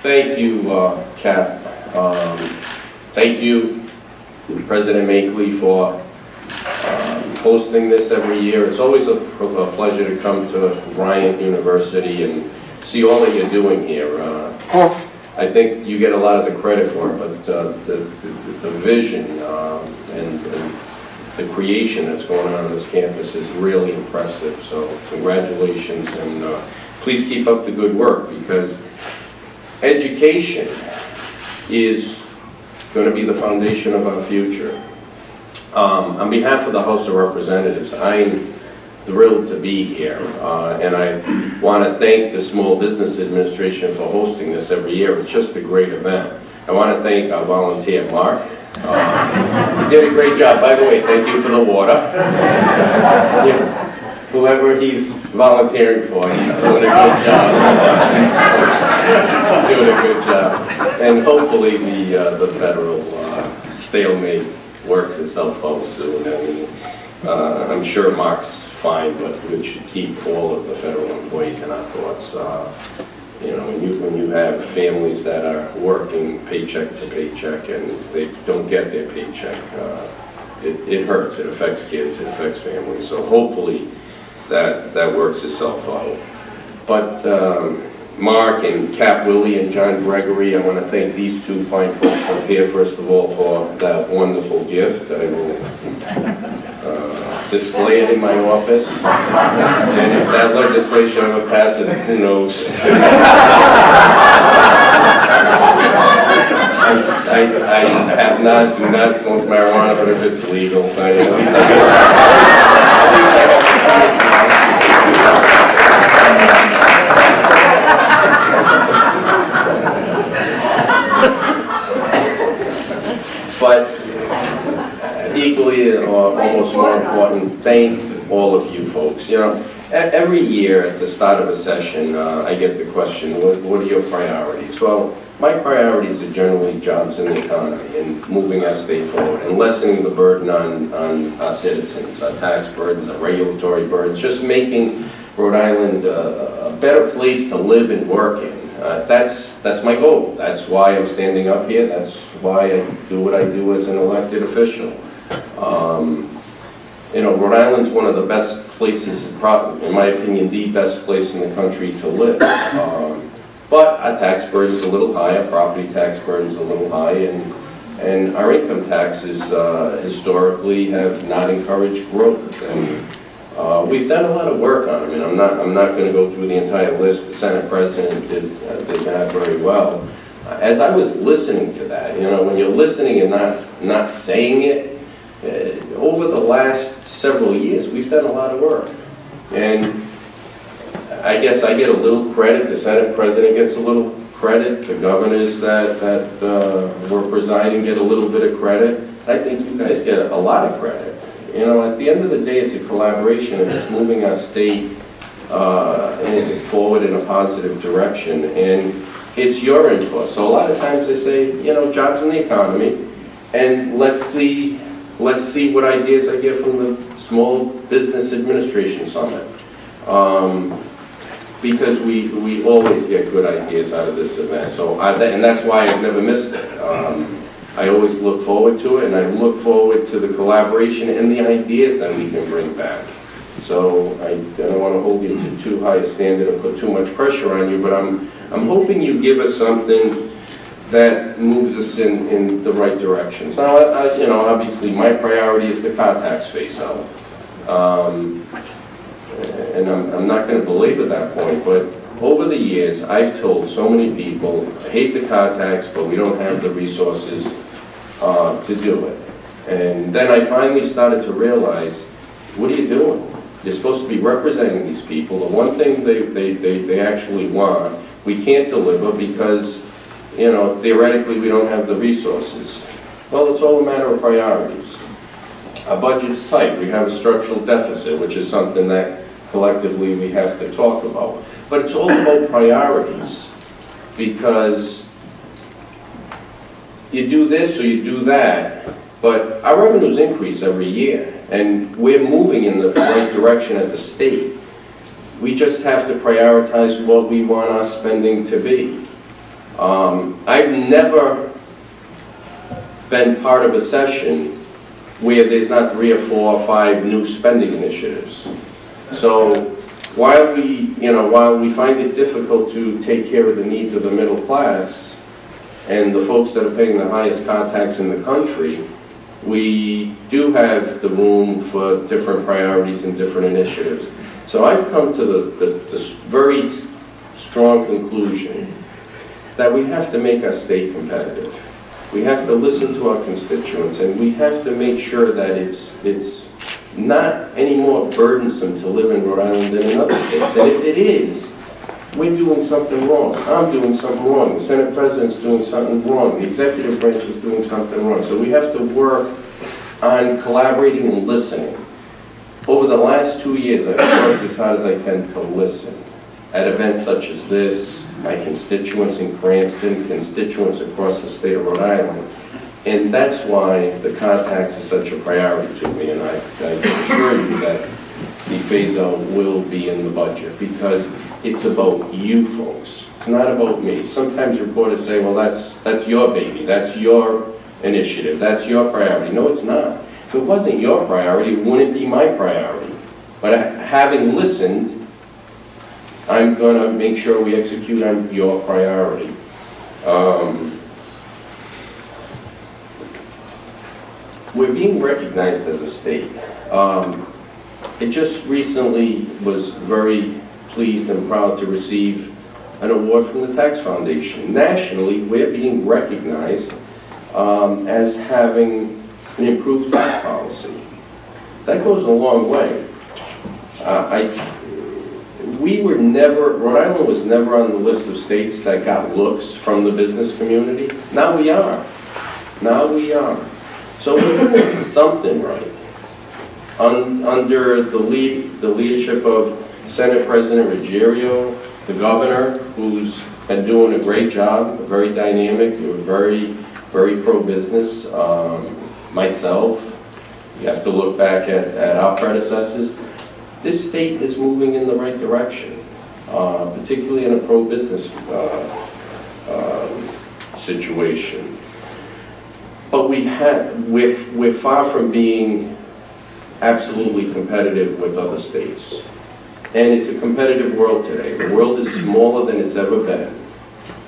Thank you, Cap. Thank you, President Makeley, for hosting this every year. It's always a pleasure to come to Bryant University and see all that you're doing here. I think you get a lot of the credit for it, but the vision and the creation that's going on this campus is really impressive. So congratulations, and please keep up the good work, because education is going to be the foundation of our future. On behalf of the House of Representatives, I'm thrilled to be here, and I want to thank the Small Business Administration for hosting this every year. It's just a great event. I want to thank our volunteer, Mark. He did a great job. By the way, thank you for the water. Yeah. Whoever he's volunteering for, he's doing a good job. He's doing a good job. And hopefully the federal stalemate works itself out soon. I mean, I'm sure Mark's fine, but we should keep all of the federal employees in our thoughts. You know, when you have families that are working paycheck to paycheck and they don't get their paycheck, it hurts. It affects kids. It affects families. So hopefully that works itself out. But Mark and Cap Willie and John Gregory, I want to thank these two fine folks up here, first of all, for that wonderful gift. I will display it in my office. And if that legislation ever passes, who knows? I do not smoke marijuana, but if it's legal, at least I have the choice now. But equally, or almost more important, thank all of you folks. You know, every year at the start of a session, I get the question, what are your priorities? Well, my priorities are generally jobs in the economy and moving our state forward and lessening the burden on our citizens, our tax burdens, our regulatory burdens, just making Rhode Island a better place to live and work in. That's my goal. That's why I'm standing up here. That's why I do what I do as an elected official. You know, Rhode Island's one of the best places, in my opinion, the best place in the country to live. But our tax burden's a little high, our property tax burden's a little high, and our income taxes historically have not encouraged growth. And we've done a lot of work on them, and I'm not going to go through the entire list. The Senate President did that very well. As I was listening to that, you know, when you're listening and not saying it, over the last several years, we've done a lot of work. And I guess I get a little credit, the Senate President gets a little credit, the governors that were presiding get a little bit of credit. I think you guys get a lot of credit. You know, at the end of the day, it's a collaboration, and it's moving our state forward in a positive direction, and it's your input. So a lot of times they say, you know, jobs in the economy, and let's see what ideas I get from the Small Business Administration Summit. Because we always get good ideas out of this event. So and that's why I've never missed it. I always look forward to it, and I look forward to the collaboration and the ideas that we can bring back. So I don't want to hold you to too high a standard or put too much pressure on you, but I'm hoping you give us something that moves us in the right directions. Now, you know, obviously my priority is the car tax phase out. And I'm not going to belabor that point, but over the years, I've told so many people, I hate the car tax, but we don't have the resources to do it. And then I finally started to realize, what are you doing? You're supposed to be representing these people. The one thing they actually want, we can't deliver because, you know, theoretically we don't have the resources. Well, it's all a matter of priorities. Our budget's tight. We have a structural deficit, which is something that collectively we have to talk about. But it's all about priorities, because you do this or you do that, but our revenues increase every year, and we're moving in the right direction as a state. We just have to prioritize what we want our spending to be. I've never been part of a session where there's not 3 or 4 or 5 new spending initiatives. So while we find it difficult to take care of the needs of the middle class and the folks that are paying the highest car tax in the country, we do have the room for different priorities and different initiatives. So I've come to the very strong conclusion that we have to make our state competitive. We have to listen to our constituents, and we have to make sure that it's not any more burdensome to live in Rhode Island than in other states. And if it is, we're doing something wrong. I'm doing something wrong. The Senate President's doing something wrong. The executive branch is doing something wrong. So we have to work on collaborating and listening. Over the last 2 years, I've worked as hard as I can to listen at events such as this, my constituents in Cranston, constituents across the state of Rhode Island. And that's why the car tax is such a priority to me, and I assure you that the phase-out will be in the budget, because it's about you folks. It's not about me. Sometimes reporters say, well, that's your baby, that's your initiative, that's your priority. No, it's not. If it wasn't your priority, it wouldn't be my priority. But having listened, I'm going to make sure we execute on your priority. We're being recognized as a state. It just recently was very pleased and proud to receive an award from the Tax Foundation. Nationally, we're being recognized as having an improved tax policy. That goes a long way. Rhode Island was never on the list of states that got looks from the business community. Now we are. Now we are. So we're doing something right. Under the leadership of Senate President Ruggerio, the governor, who's been doing a great job, very dynamic, very pro-business. Myself, you have to look back at our predecessors. This state is moving in the right direction, particularly in a pro-business situation. But we're far from being absolutely competitive with other states. And it's a competitive world today. The world is smaller than it's ever been.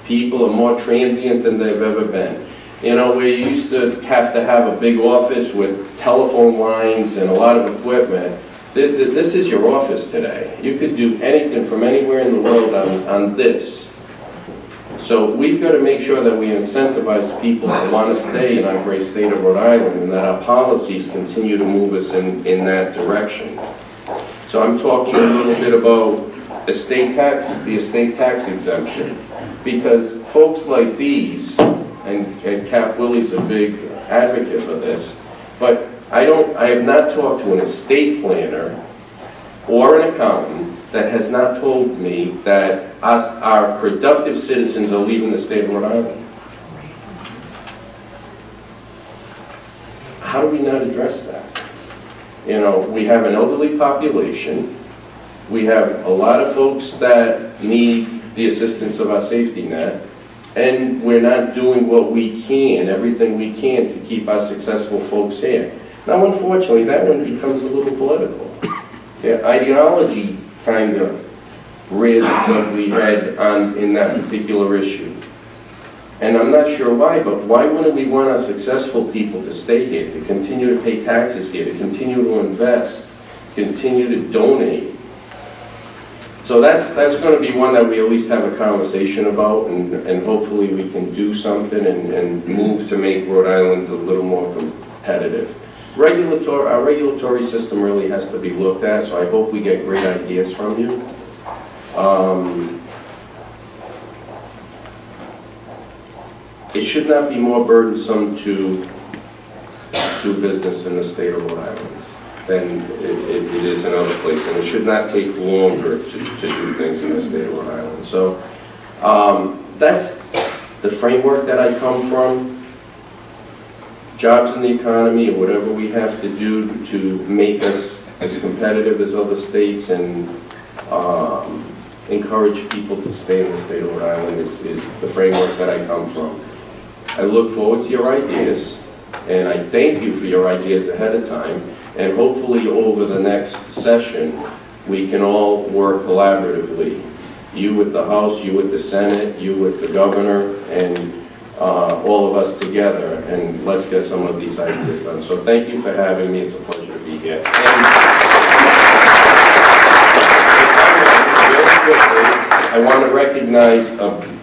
People are more transient than they've ever been. You know, we used to have a big office with telephone lines and a lot of equipment. This is your office today. You could do anything from anywhere in the world on this. So we've got to make sure that we incentivize people to want to stay in our great state of Rhode Island, and that our policies continue to move us in that direction. So I'm talking a little bit about the estate tax exemption, because folks like these, and Cap Willie's a big advocate for this, but I have not talked to an estate planner or an accountant that has not told me that our productive citizens are leaving the state of Rhode Island. How do we not address that? You know, we have an elderly population. We have a lot of folks that need the assistance of our safety net. And we're not doing what we can, everything we can, to keep our successful folks here. Now, unfortunately, that one becomes a little political. The ideology kind of rears its ugly head in that particular issue. And I'm not sure why, but why wouldn't we want our successful people to stay here, to continue to pay taxes here, to continue to invest, continue to donate? So that's going to be one that we at least have a conversation about, and hopefully we can do something and move to make Rhode Island a little more competitive. Our regulatory system really has to be looked at, so I hope we get great ideas from you. It should not be more burdensome to do business in the state of Rhode Island than it is in other places, and it should not take longer to do things in the state of Rhode Island. So that's the framework that I come from. Jobs in the economy, or whatever we have to do to make us as competitive as other states, and encourage people to stay in the state of Rhode Island is the framework that I come from. I look forward to your ideas, and I thank you for your ideas ahead of time, and hopefully over the next session, we can all work collaboratively. You with the House, you with the Senate, you with the governor, and all of us together, and let's get some of these ideas done. So thank you for having me. It's a pleasure to be here. And really quickly, I want to recognize,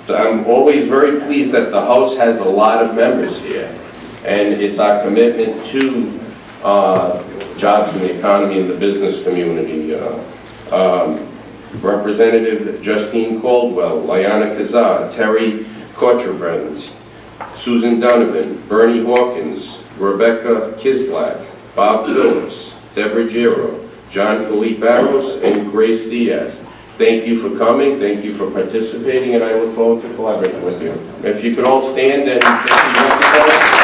I'm always very pleased that the House has a lot of members here, and it's our commitment to jobs in the economy and the business community. Representative Justine Caldwell, Bionic Azad, Terry Cotrevent, Susan Donovan, Bernie Hawkins, Rebecca Kislak, Bob Phillips, Debra Taro, Jean-Philippe Barros, and Grace Diaz. Thank you for coming, thank you for participating, and I look forward to collaborating with you. If you could all stand and just be recognized.